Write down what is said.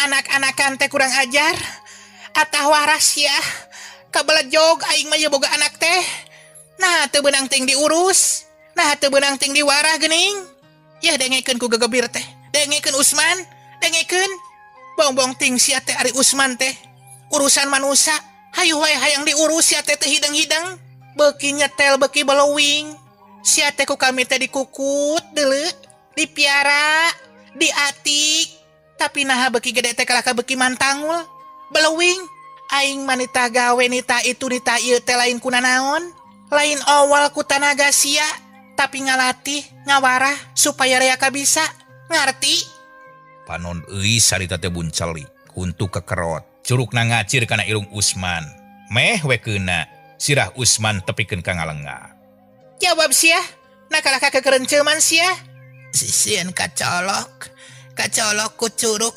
anak-anakan teh kurang ajar atah waras ya kabelejog aing mah boga anak teh nah teu beunang ting diurus nah teu beunang ting diwarah geuning ya dengekeun ku gegebir teh dengekeun Usman dengekeun bongbong ting sia teh ari Usman teh urusan manusia hayu wae hayang diurus sia teh hidang-hidang beuki nyetel beuki blowing sia teh ku kami teh dikukut deuleu dipiara diatik tapi naha beuki gede teh kalaka beuki mantangul blowing aing manita gawe nita itu nita ieu teh lain kunanaon lain awal ku tanaga sia tapi ngalatih ngawarah supaya rea kabisa ngarti panon euy sarita teh bunceli untuk kekerot curugna ngacir kana irung Usman meh we keuna sirah Usman tepikeun ka ngalengah jawab sia nah kalaka kekerenceuman sia sisieun kacolok ku curug